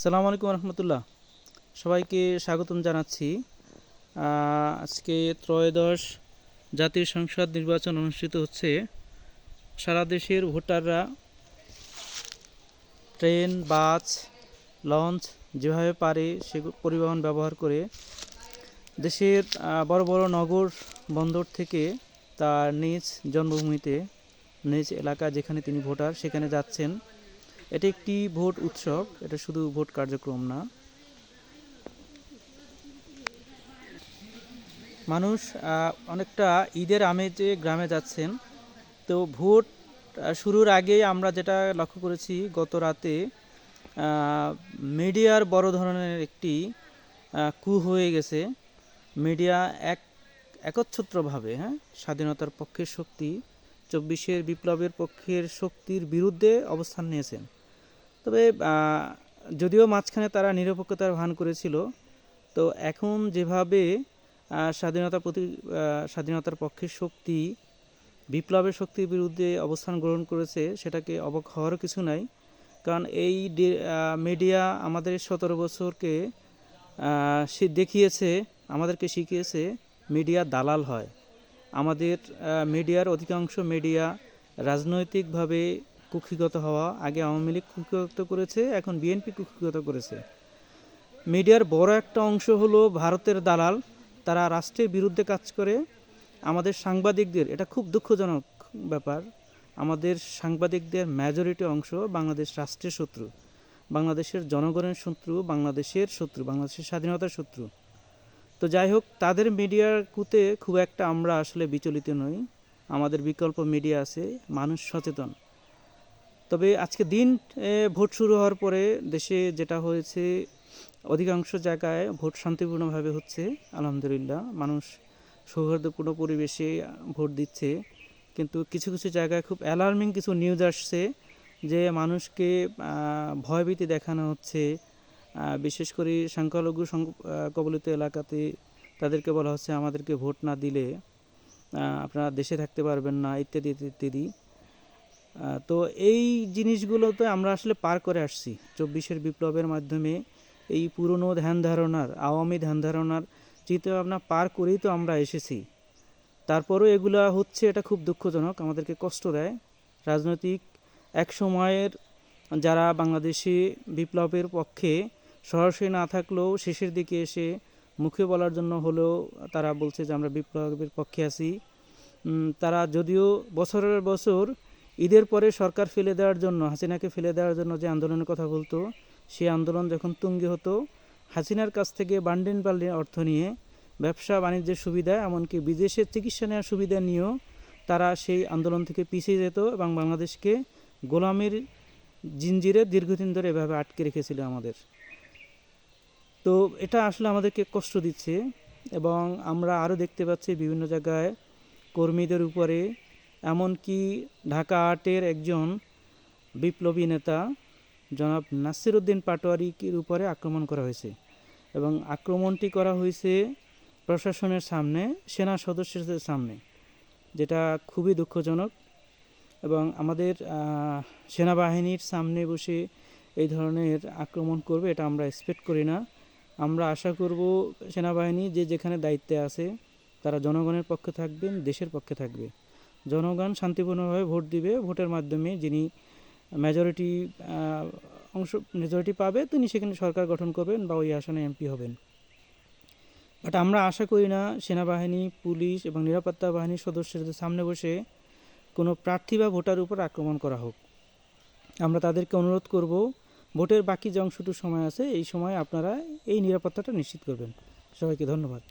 সালামু আলাইকুম রহমতুল্লাহ। সবাইকে স্বাগতম জানাচ্ছি। আজকে ত্রয়োদশ জাতীয় সংসদ নির্বাচন অনুষ্ঠিত হচ্ছে। সারা দেশের ভোটাররা ট্রেন, বাস, লঞ্চ যেভাবে পারে সে পরিবহন ব্যবহার করে দেশের বড় বড় নগর বন্দর থেকে তার নিজ জন্মভূমিতে, নিজ এলাকা যেখানে তিনি ভোটার সেখানে যাচ্ছেন। এটি একটি ভোট উৎসব, এটা শুধু ভোট কার্যক্রম না। মানুষ অনেকটা ঈদের আমেজে গ্রামে যাচ্ছেন। তো ভোট শুরুর আগেই আমরা যেটা লক্ষ্য করেছি, গত রাতে মিডিয়ার বড় ধরনের একটি কু হয়ে গেছে। মিডিয়া একচ্ছত্রভাবে স্বাধীনতার পক্ষের শক্তি, ২৪-এর বিপ্লবের পক্ষের শক্তির বিরুদ্ধে অবস্থান নিয়েছেন। তবে যদিও মাঝখানে তারা নিরপেক্ষতার ভান করেছিল, তো এখন যেভাবে স্বাধীনতার পক্ষের শক্তি বিপ্লবের শক্তির বিরুদ্ধে অবস্থান গ্রহণ করেছে, সেটাকে অবাক হওয়ারও কিছু নাই। কারণ এই মিডিয়া আমাদের ১৭ বছরকে সে দেখিয়েছে, আমাদেরকে শিখিয়েছে মিডিয়া দালাল হয়। আমাদের মিডিয়ার অধিকাংশ মিডিয়া রাজনৈতিকভাবে কুক্ষিগত হওয়া, আগে আওয়ামী লীগ কুক্ষিগত করেছে, এখন বিএনপি কুক্ষিগত করেছে। মিডিয়ার বড় একটা অংশ হলো ভারতের দালাল, তারা রাষ্ট্রের বিরুদ্ধে কাজ করে। আমাদের সাংবাদিকদের, এটা খুব দুঃখজনক ব্যাপার, আমাদের সাংবাদিকদের মেজরিটি অংশ বাংলাদেশ রাষ্ট্রের শত্রু, বাংলাদেশের জনগণের শত্রু, বাংলাদেশের স্বাধীনতার শত্রু। তো যাই হোক, তাদের মিডিয়ার কুতে খুব একটা আমরা আসলে বিচলিত নই। আমাদের বিকল্প মিডিয়া আছে, মানুষ সচেতন। তবে আজকে দিন ভোট শুরু হওয়ার পরে দেশে যেটা হয়েছে, অধিকাংশ জায়গায় ভোট শান্তিপূর্ণভাবে হচ্ছে আলহামদুলিল্লাহ। মানুষ সৌহার্দ্যপূর্ণ পরিবেশে ভোট দিচ্ছে। কিন্তু কিছু কিছু জায়গায় খুব অ্যালার্মিং কিছু নিউজ আসছে যে মানুষকে ভয়ভীতি দেখানো হচ্ছে। বিশেষ করে সংখ্যালঘু কবলিত এলাকাতে তাদেরকে বলা হচ্ছে আমাদেরকে ভোট না দিলে আপনারা দেশে থাকতে পারবেন না, ইত্যাদি ইত্যাদি। তো এই জিনিসগুলোতে আমরা আসলে পার করে আসছি ২৪-এর বিপ্লবের মাধ্যমে। এই পুরনো ধ্যান ধারণার, আওয়ামী ধ্যান ধারণার চিন্তাভাবনা পার করেই তো আমরা এসেছি। তারপরও এগুলা হচ্ছে, এটা খুব দুঃখজনক, আমাদেরকে কষ্ট দেয়। রাজনৈতিক এক সময়ের যারা বাংলাদেশি বিপ্লবের পক্ষে সরাসরি না থাকলেও শেষের দিকে এসে মুখে বলার জন্য হলেও তারা বলছে যে আমরা বিপ্লবের পক্ষে আছি। তারা যদিও বছরের বছর ঈদের পরে সরকার ফেলে দেওয়ার জন্য, হাসিনাকে ফেলে দেওয়ার জন্য যে আন্দোলনের কথা বলতো, সেই আন্দোলন যখন তুঙ্গে হতো, হাসিনার কাছ থেকে বান্ডিল অর্থ নিয়ে ব্যবসা বাণিজ্যের সুবিধা, এমনকি বিদেশের চিকিৎসা নেওয়ার সুবিধা নিয়েও তারা সেই আন্দোলন থেকে পিছিয়ে যেত এবং বাংলাদেশকে গোলামির জিঞ্জিরে দীর্ঘদিন ধরে এভাবে আটকে রেখেছিল আমাদের। তো এটা আসলে আমাদেরকে কষ্ট দিচ্ছে। এবং আমরা আরও দেখতে পাচ্ছি বিভিন্ন জায়গায় কর্মীদের উপরে, এমনকি ঢাকা আটের একজন বিপ্লবী নেতা জনাব নাসির উদ্দিন পাটোয়ারির উপরে আক্রমণ করা হয়েছে। এবং আক্রমণটি করা হয়েছে প্রশাসনের সামনে, সেনা সদস্যদের সামনে, যেটা খুবই দুঃখজনক। এবং আমাদের সেনাবাহিনীর সামনে বসে এই ধরনের আক্রমণ করবে, এটা আমরা এক্সপেক্ট করি না। আমরা আশা করব সেনাবাহিনী যে যেখানে দায়িত্বে আছে তারা জনগণের পক্ষে থাকবেন, দেশের পক্ষে থাকবে। জনগণ শান্তিপূর্ণভাবে ভোট দিবে, ভোটের মাধ্যমে যিনি মেজরিটি পাবে তিনি সেখানে সরকার গঠন করবেন বা ওই আসনে এমপি হবেন। বাট আমরা আশা করি না সেনাবাহিনী, পুলিশ এবং নিরাপত্তা বাহিনীর সদস্যদের সামনে বসে কোনো প্রার্থী বা ভোটার উপর আক্রমণ করা হোক। আমরা তাদেরকে অনুরোধ করব, ভোটের বাকি যে অংশটুকু সময় আছে, এই সময় আপনারা এই নিরাপত্তাটা নিশ্চিত করবেন। সবাইকে ধন্যবাদ।